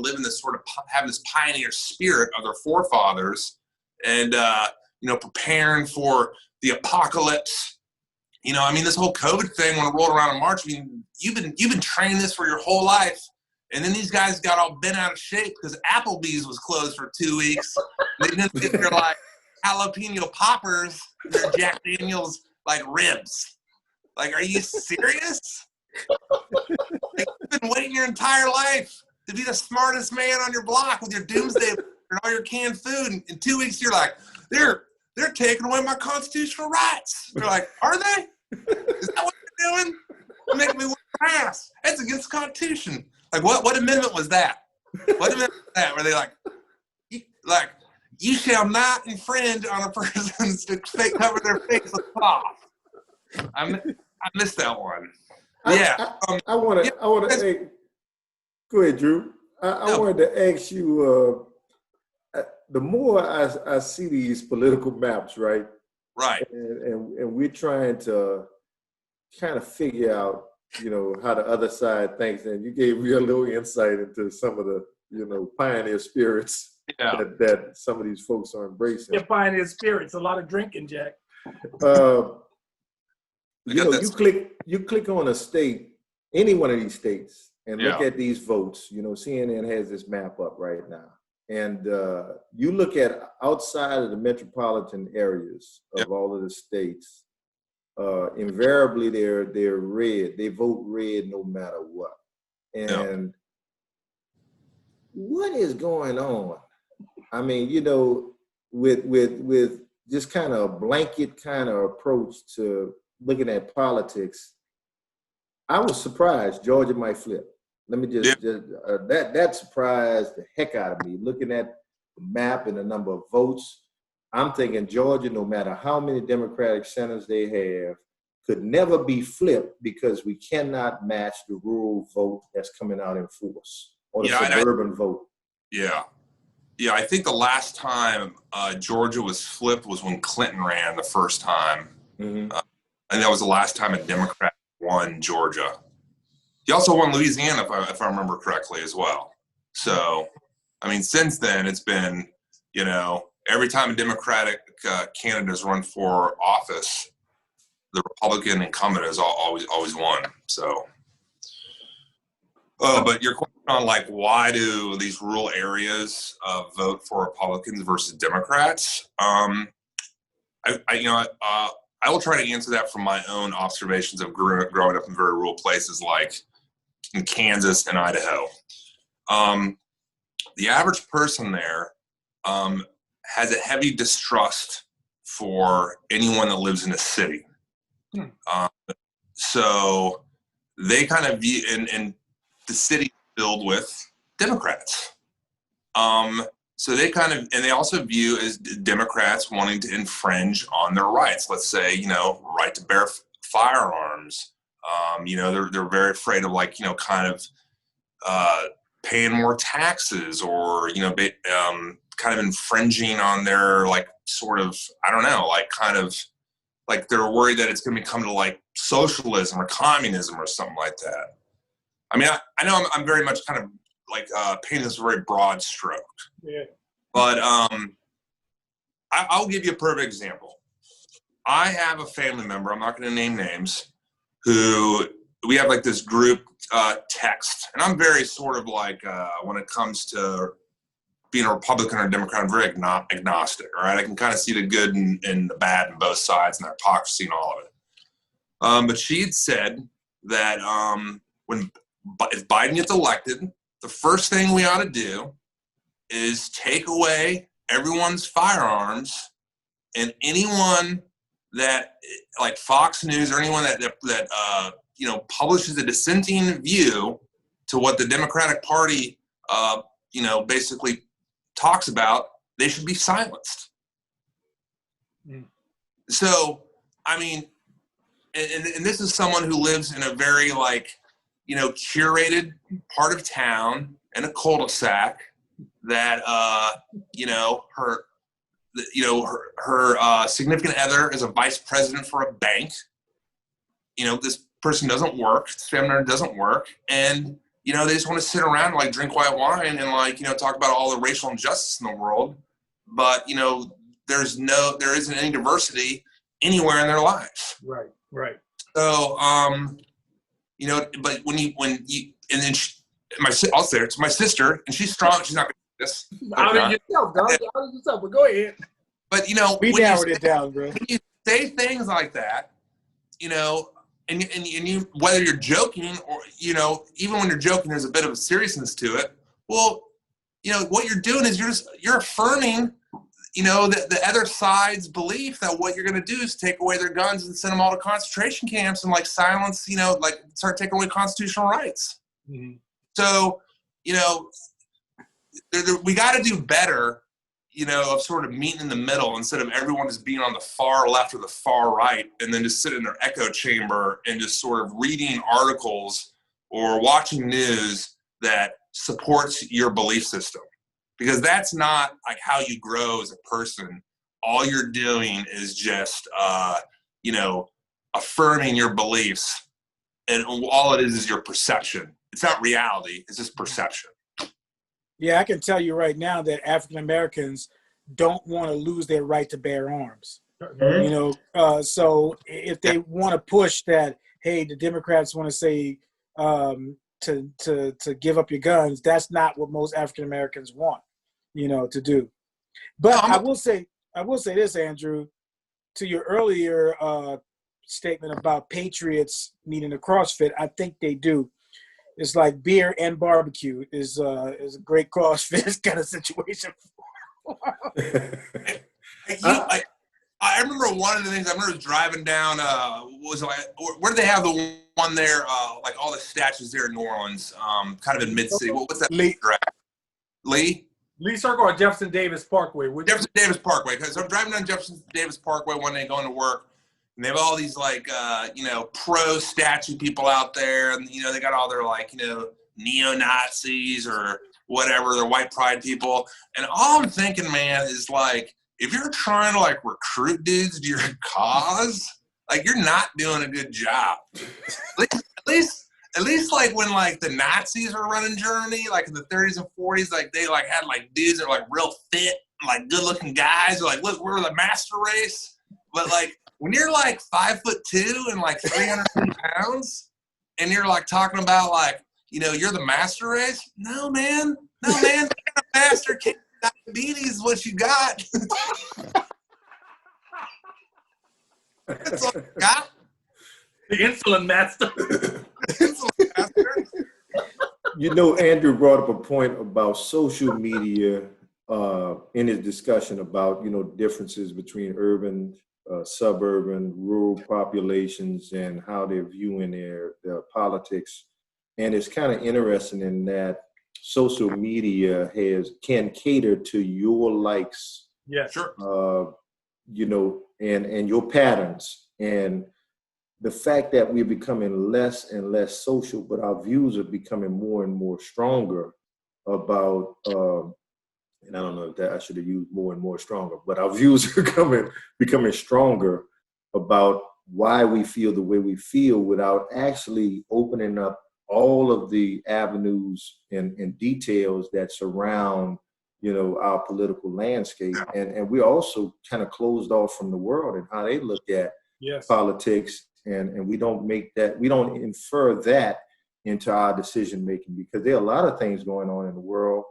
D: living this sort of, having this pioneer spirit of their forefathers, and, preparing for the apocalypse. This whole COVID thing, when it rolled around in March, you've been training this for your whole life. And then these guys got all bent out of shape because Applebee's was closed for 2 weeks. They didn't get their like jalapeno poppers, their Jack Daniels like ribs. Like, are you serious? Like, you've been waiting your entire life to be the smartest man on your block with your doomsday and all your canned food. And in 2 weeks, you're like, they're taking away my constitutional rights. They're like, are they? Is that what they're doing? They're making me wear a mask. That's against the Constitution. Like, what amendment was that? What amendment was that? Were they like, you shall not infringe on a person's to cover their face with cloth? I missed that one. Yeah.
C: I want to. Hey, go ahead, Drew. I wanted to ask you. The more I see these political maps, right?
D: Right.
C: And we're trying to kind of figure out, how the other side thinks. And you gave me a little insight into some of the, pioneer spirits that some of these folks are embracing.
A: Yeah, pioneer spirits. A lot of drinking, Jack.
C: You click on a state, any one of these states, and look at these votes. CNN has this map up right now. And you look at outside of the metropolitan areas of all of the states, invariably they're red. They vote red no matter what. And what is going on? I mean, with just kind of a blanket kind of approach to looking at politics, I was surprised Georgia might flip. Let me that surprised the heck out of me. Looking at the map and the number of votes, I'm thinking Georgia, no matter how many Democratic senators they have, could never be flipped because we cannot match the rural vote that's coming out in force or the suburban vote. Yeah.
D: Yeah, I think the last time Georgia was flipped was when Clinton ran the first time. Mm-hmm. And that was the last time a Democrat won Georgia. He also won Louisiana, if I remember correctly, as well. So, since then, it's been, every time a Democratic candidate has run for office, the Republican incumbent has always won. So, but your question on why do these rural areas vote for Republicans versus Democrats? I will try to answer that from my own observations of growing up in very rural places like in Kansas and Idaho. The average person there has a heavy distrust for anyone that lives in a city. So they kind of view, and the city filled with Democrats. So they they also view as Democrats wanting to infringe on their rights. Let's say, right to bear firearms. They're very afraid of paying more taxes or, kind of infringing on their they're worried that it's going to become to socialism or communism or something like that. I know I'm very much kind of painting this very broad stroke. Yeah. But I'll give you a perfect example. I have a family member, I'm not going to name names, who we have this group text. And I'm very sort of when it comes to being a Republican or a Democrat, I'm very agnostic, all right? I can kind of see the good and the bad in both sides and the hypocrisy and all of it. But she had said that if Biden gets elected, the first thing we ought to do is take away everyone's firearms, and anyone that Fox News or anyone that publishes a dissenting view to what the Democratic Party basically talks about, they should be silenced. Mm. So and this is someone who lives in a very curated part of town in a cul-de-sac that her significant other is a vice president for a bank. This person doesn't work. This family member doesn't work, and they just want to sit around and like drink white wine and talk about all the racial injustice in the world. But there isn't any diversity anywhere in their lives.
A: Right.
D: So but and then I'll say it's my sister, and she's strong. She's not going to do this.
A: Out of yourself, dog. Out of yourself. But go ahead.
D: But
B: we narrowed it down, bro.
D: When you say things like that, and you whether you're joking or even when you're joking, there's a bit of a seriousness to it. Well, what you're doing is you're affirming the other side's belief that what you're going to do is take away their guns and send them all to concentration camps and like silence, start taking away constitutional rights.
A: Mm-hmm.
D: So, we got to do better, of sort of meeting in the middle instead of everyone just being on the far left or the far right and then just sit in their echo chamber and just sort of reading articles or watching news that supports your belief system. Because that's not like how you grow as a person. All you're doing is just, affirming your beliefs. And all it is your perception. It's not reality. It's just perception.
B: Yeah, I can tell you right now that African Americans don't want to lose their right to bear arms.
A: Mm-hmm.
B: So if they want to push that, hey, the Democrats want to say to give up your guns, that's not what most African Americans want, to do. But I will say this, Andrew, to your earlier statement about Patriots needing a CrossFit, I think they do. It's like beer and barbecue is a great CrossFit kind of situation.
D: I remember one of the things I remember driving down was like where do they have the one there like all the statues there in New Orleans, kind of in mid city. What's that?
A: Lee Circle or Jefferson Davis Parkway?
D: Jefferson Davis Parkway. Because I'm driving down Jefferson Davis Parkway one day going to work. And they have all these like, pro statue people out there. And, they got all their like, neo-Nazis or whatever, their white pride people. And all I'm thinking, man, is like, if you're trying to like recruit dudes to your cause, like you're not doing a good job. At least like when like the Nazis were running Germany, like in the 30s and 40s, like they like had like dudes that are like real fit, like good looking guys. They're like, look, we're the master race. But like, when you're like 5'2" and like 300 pounds, and you're like talking about like, you're the master race. No, man. Master king diabetes is what you got. That's what you got.
A: The insulin master.
C: Andrew brought up a point about social media in his discussion about, differences between urban, suburban, rural populations and how they're viewing their politics. And it's kind of interesting in that social media can cater to your likes.
A: Yeah, sure.
C: And your patterns. And the fact that we're becoming less and less social, but our views are becoming more and more stronger about, and I don't know if that I should have used more and more stronger, but our views are becoming stronger about why we feel the way we feel without actually opening up all of the avenues and details that surround, our political landscape. And we're also kind of closed off from the world and how they look at politics. And we don't infer that into our decision making, because there are a lot of things going on in the world,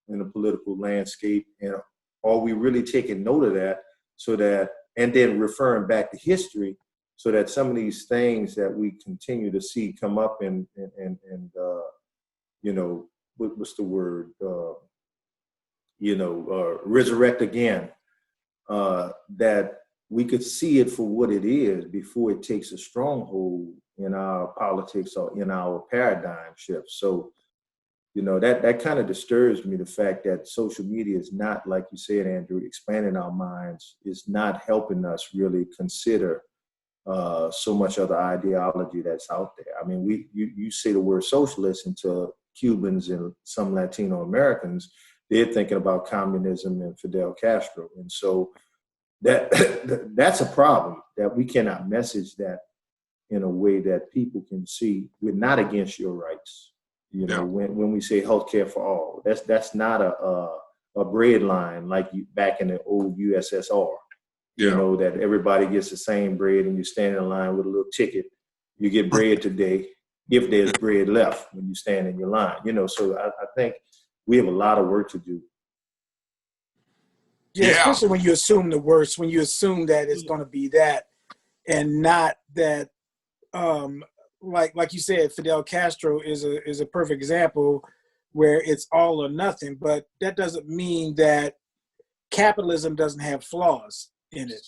C: in the political landscape, and are we really taking note of that and then referring back to history so that some of these things that we continue to see come up and what's the word, resurrect again, that we could see it for what it is before it takes a stronghold in our politics or in our paradigm shift. So, that kind of disturbs me, the fact that social media is not, like you said, Andrew, expanding our minds, is not helping us really consider so much other ideology that's out there. I mean, you say the word socialist into Cubans and some Latino Americans, they're thinking about communism and Fidel Castro. And so that's a problem, that we cannot message that in a way that people can see we're not against your rights. You know, when we say healthcare for all, that's not a bread line like back in the old USSR. You know, that everybody gets the same bread and you stand in line with a little ticket. You get bread today if there's bread left when you stand in your line. You know, so I think we have a lot of work to do.
B: Yeah, especially when you assume the worst, when you assume that it's going to be that and not that, like you said, Fidel Castro is a perfect example where it's all or nothing. But that doesn't mean that capitalism doesn't have flaws in it.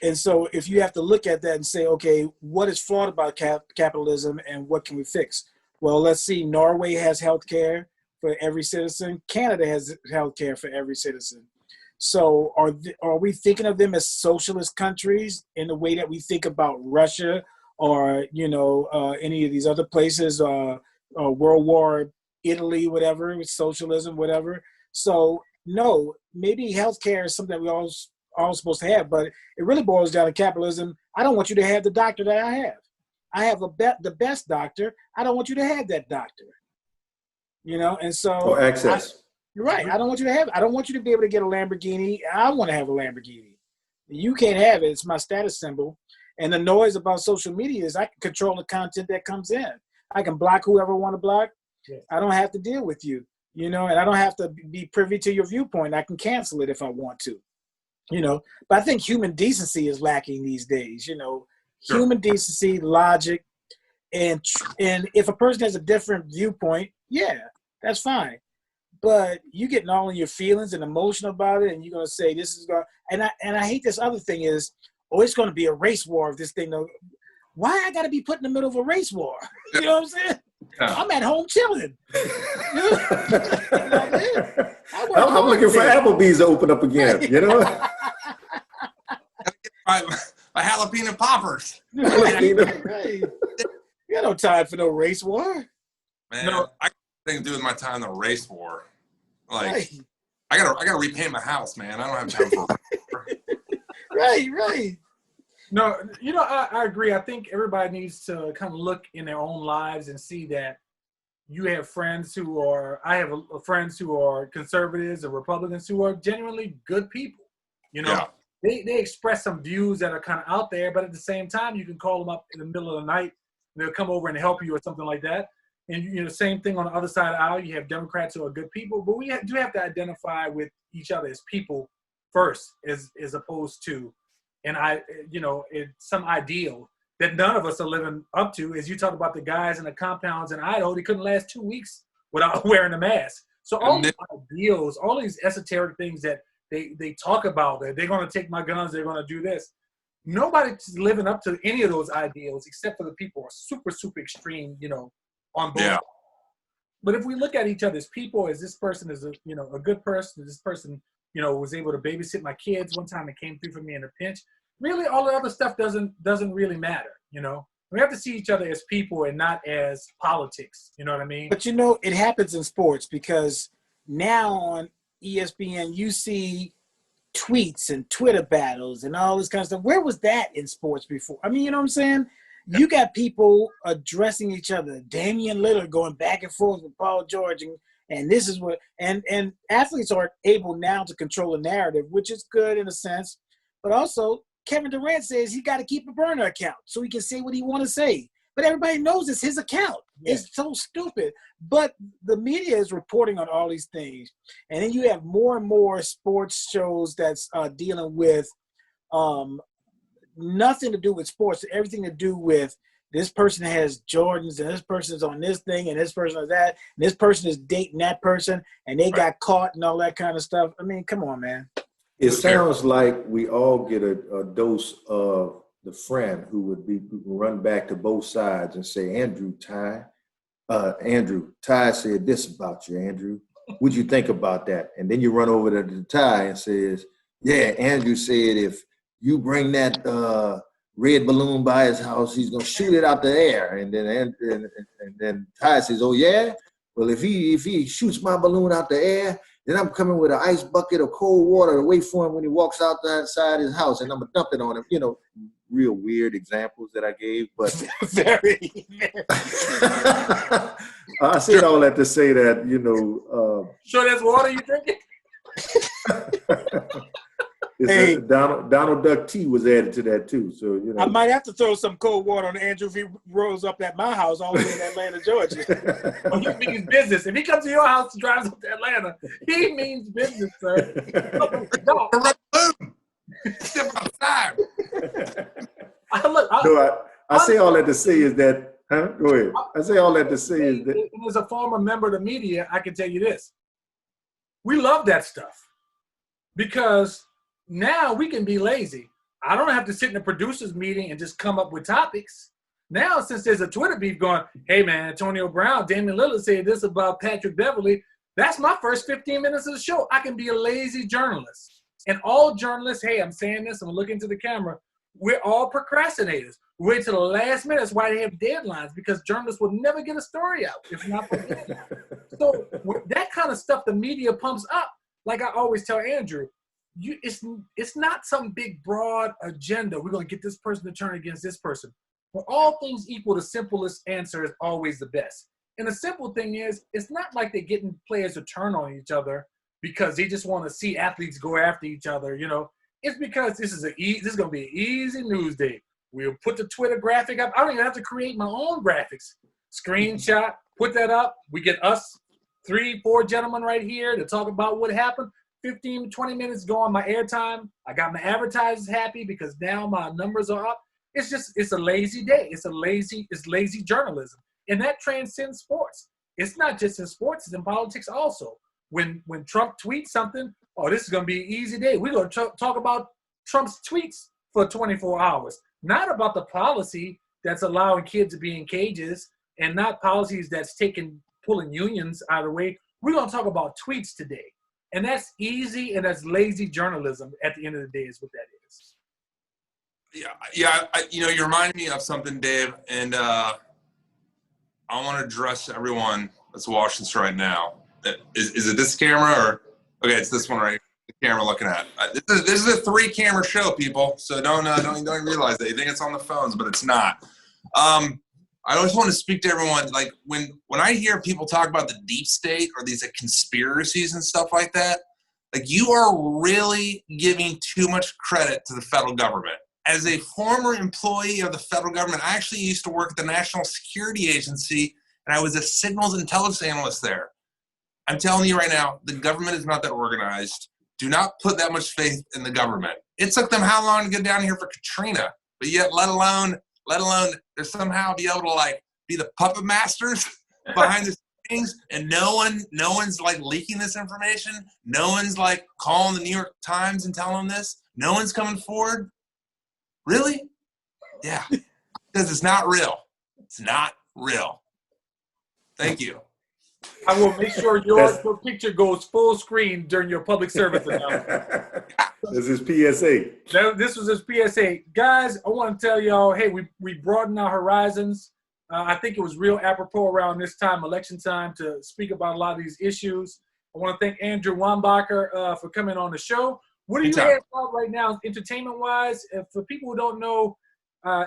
B: And so if you have to look at that and say, okay, what is flawed about capitalism and what can we fix? Well, let's see. Norway has healthcare for every citizen. Canada has healthcare for every citizen. So are we thinking of them as socialist countries in the way that we think about Russia or, any of these other places, World War, Italy, whatever, socialism, whatever. So no, maybe healthcare is something that we all supposed to have, but it really boils down to capitalism. I don't want you to have the doctor that I have. I have the best doctor. I don't want you to have that doctor. And so
C: or access.
B: You're right. I don't want you to be able to get a Lamborghini. I want to have a Lamborghini. You can't have it. It's my status symbol. And the noise about social media is I can control the content that comes in. I can block whoever I want to block. Yeah. I don't have to deal with you, and I don't have to be privy to your viewpoint. I can cancel it if I want to, But I think human decency is lacking these days, Sure. Human decency, logic, and if a person has a different viewpoint, yeah, that's fine. But you getting all in your feelings and emotional about it, and you're gonna say this is going. And I hate this other thing is, it's gonna be a race war if this thing. Why I gotta be put in the middle of a race war? You know what I'm saying? Yeah. I'm at home chilling.
C: I'm looking for Applebee's to open up again.
D: My jalapeno poppers.
B: Right. You got no time for no race war.
D: Man, no. I got nothing to do with my time in the race war. Like, I gotta repaint my house, man. I don't have time for
B: Right.
A: No, I agree. I think everybody needs to kind of look in their own lives and see that you have friends I have friends who are conservatives or Republicans who are genuinely good people. They express some views that are kind of out there, but at the same time, you can call them up in the middle of the night and they'll come over and help you or something like that. And, same thing on the other side of the aisle. You have Democrats who are good people, but we do have to identify with each other as people first, as opposed to, some ideal that none of us are living up to. As you talk about the guys in the compounds in Idaho, they couldn't last 2 weeks without wearing a mask. So all these ideals, all these esoteric things that they talk about, that they're going to take my guns, they're going to do this. Nobody's living up to any of those ideals except for the people who are super, super extreme, on both. Yeah. But if we look at each other as people, as this person is a good person, this person, was able to babysit my kids one time and came through for me in a pinch. Really, all the other stuff doesn't really matter. We have to see each other as people and not as politics. You know what I mean?
B: But it happens in sports because now on ESPN you see tweets and Twitter battles and all this kind of stuff. Where was that in sports before? I mean, you know what I'm saying? You got people addressing each other. Damian Lillard going back and forth with Paul George, and this is what and athletes are able now to control the narrative, which is good in a sense. But also, Kevin Durant says he got to keep a burner account so he can say what he want to say. But everybody knows it's his account. Yeah. It's so stupid. But the media is reporting on all these things, and then you have more and more sports shows that's dealing with nothing to do with sports, everything to do with this person has Jordans and this person's on this thing and this person is that and this person is dating that person and they got caught and all that kind of stuff. I mean, come on, man.
C: It sounds like we all get a dose of the friend who would run back to both sides and say, Andrew, Ty said this about you, Andrew. What'd you think about that? And then you run over to Ty and says, yeah, Andrew said if you bring that red balloon by his house, he's gonna shoot it out the air. And then Ty says, "Oh yeah, well if he shoots my balloon out the air, Then I'm coming with an ice bucket of cold water to wait for him when he walks outside his house, and I'm going to dump it on him. You know, real weird examples that I gave, but
B: very.
C: I said all that to say that, you know.
A: Sure that's water you drinking?
B: Hey.
C: Donald Duck tea was added to that too, so you know.
B: I might have to throw some cold water on Andrew if he rolls up at my house all the way in Atlanta, Georgia.
A: Well, he means business. If he comes to your house and drives up to Atlanta, he means business, sir. No.
D: Step outside.
C: I say all that to say is that, huh? Go ahead. I say all that to say is that.
A: As a former member of the media, I can tell you this. We love that stuff because now we can be lazy. I don't have to sit in a producer's meeting and just come up with topics. Now, since there's a Twitter beef going, hey, man, Antonio Brown, Damian Lillard said this about Patrick Beverly. That's my first 15 minutes of the show. I can be a lazy journalist. And all journalists, hey, I'm saying this, I'm looking to the camera, we're all procrastinators. Wait till the last minute. That's why they have deadlines, because journalists will never get a story out if not for deadlines. So with that kind of stuff the media pumps up, like I always tell Andrew, it's not some big, broad agenda. We're going to get this person to turn against this person. For all things equal, the simplest answer is always the best. And the simple thing is, it's not like they're getting players to turn on each other because they just want to see athletes go after each other. You know, it's because this is going to be an easy news day. We'll put the Twitter graphic up. I don't even have to create my own graphics. Screenshot, put that up. We get us 3-4 gentlemen right here to talk about what happened. 15, 20 minutes go on my airtime. I got my advertisers happy because now my numbers are up. It's a lazy day. It's lazy journalism. And that transcends sports. It's not just in sports, it's in politics also. When Trump tweets something, oh, this is going to be an easy day. We're going to talk about Trump's tweets for 24 hours. Not about the policy that's allowing kids to be in cages and not policies that's pulling unions out of the way. We're going to talk about tweets today. And that's easy and that's lazy journalism at the end of the day is what that is.
D: Yeah. You reminded me of something, Dave, and I want to address everyone that's watching this right now. Is it this camera or okay? It's this one right here. The camera looking at. This is a 3-camera show, people. So don't realize that you think it's on the phones, but it's not. I always want to speak to everyone. Like when I hear people talk about the deep state or these conspiracies and stuff like that, like you are really giving too much credit to the federal government. As a former employee of the federal government, I actually used to work at the National Security Agency, and I was a signals intelligence analyst there. I'm telling you right now, the government is not that organized. Do not put that much faith in the government. It took them how long to get down here for Katrina, but yet let alone they're somehow be able to be the puppet masters behind the scenes, and no one's leaking this information. No one's calling the New York Times and telling them this. No one's coming forward. Really? Yeah, because it's not real. It's not real. Thank you.
A: I will make sure your picture goes full screen during your public service announcement.
C: This is PSA.
A: This was his PSA. Guys, I want to tell y'all, hey, we broadened our horizons. I think it was real apropos around this time, election time, to speak about a lot of these issues. I want to thank Andrew Wombacher for coming on the show. What do you have right now, entertainment-wise? For people who don't know,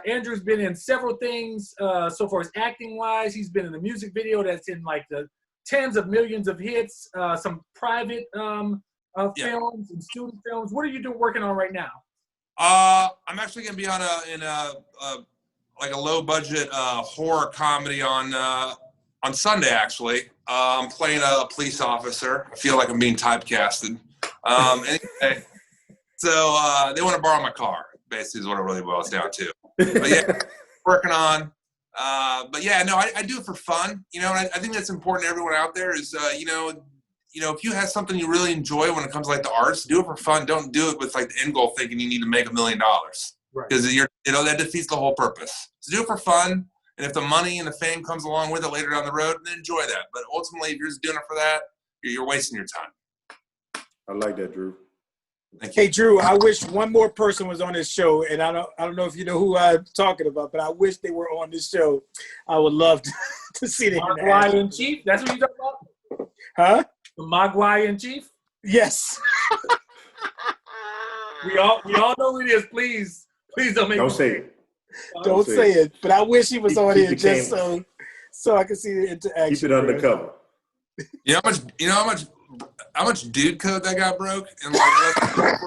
A: Andrew's been in several things so far as acting-wise. He's been in a music video that's in the tens of millions of hits, some private films and student films. What are you working on right now?
D: I'm actually going to be on a low-budget horror comedy on Sunday, actually. I'm playing a police officer. I feel like I'm being typecasted. Anyway, so they want to borrow my car, basically is what it really boils down to. But yeah, working on. But yeah, no, I do it for fun, and I think that's important to everyone out there is, if you have something you really enjoy when it comes to the arts, do it for fun. Don't do it with the end goal thinking you need to make $1 million, because that defeats the whole purpose. So do it for fun. And if the money and the fame comes along with it later down the road, then enjoy that. But ultimately, if you're just doing it for that, you're wasting your time.
C: I like that, Drew.
B: Hey, Drew, I wish one more person was on this show, and I don't know if you know who I'm talking about, but I wish they were on this show. I would love to see them.
A: Lion Chief? That's what you talking about?
B: Huh?
A: The Mogwai in chief.
B: Yes.
A: We all know who it is. Please don't make
C: Don't
A: me
C: say it.
B: Don't say it. But I wish he was on
C: He
B: here just so I could see the interaction.
C: Keep it undercover.
D: You know how much dude code that got broke in like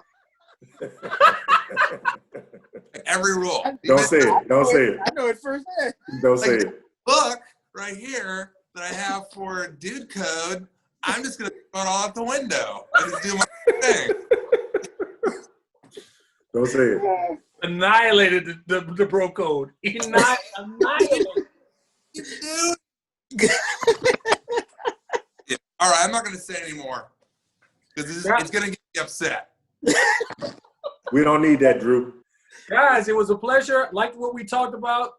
D: every rule.
C: Don't say it. Don't say it.
B: I know it firsthand.
C: Don't say it.
D: Book right here that I have for dude code. I'm just gonna throw it all out the window. I just do my thing.
C: Don't say it.
A: Annihilated the bro code. Annihilated.
D: Dude. Yeah. All right, I'm not gonna say anymore because it's gonna get me upset.
C: We don't need that, Drew.
A: Guys, it was a pleasure. Liked what we talked about.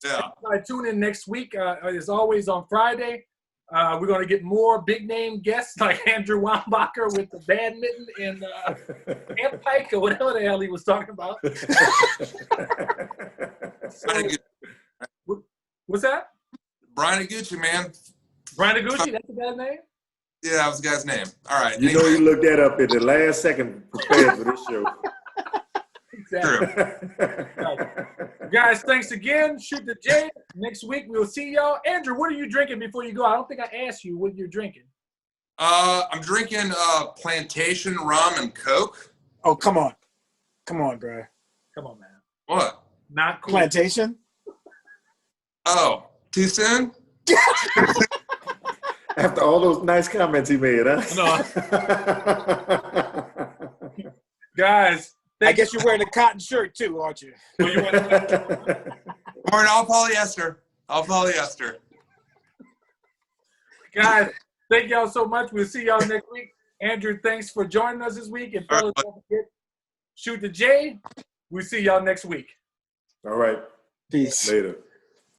D: Yeah.
A: Tune in next week. As always on Friday. We're going to get more big name guests like Andrew Wombacher with the badminton and Camp Pike or whatever the hell he was talking about. What's that?
D: Brian Aguchi, man.
A: Brian Aguchi, that's the guy's name?
D: Yeah, that was the guy's name. All right.
C: You know you looked that up at the last second prepared for this show.
A: Exactly. Guys, thanks again. Shoot the J. Next week we'll see y'all. Andrew, what are you drinking before you go? I don't think I asked you what you're drinking.
D: I'm drinking plantation rum and Coke.
B: Oh, come on, bro.
A: Come on, man.
D: What?
A: Not cool.
B: Plantation.
D: Oh, too soon?
C: After all those nice comments he made, huh?
A: No. Guys,
B: I guess you're wearing a cotton shirt too, aren't you?
A: well, you
D: Or all polyester. All polyester.
A: Guys, thank y'all so much. We'll see y'all next week. Andrew, thanks for joining us this week. And fellas, don't forget, shoot the J. We'll see y'all next week.
C: All right.
B: Peace.
C: Later.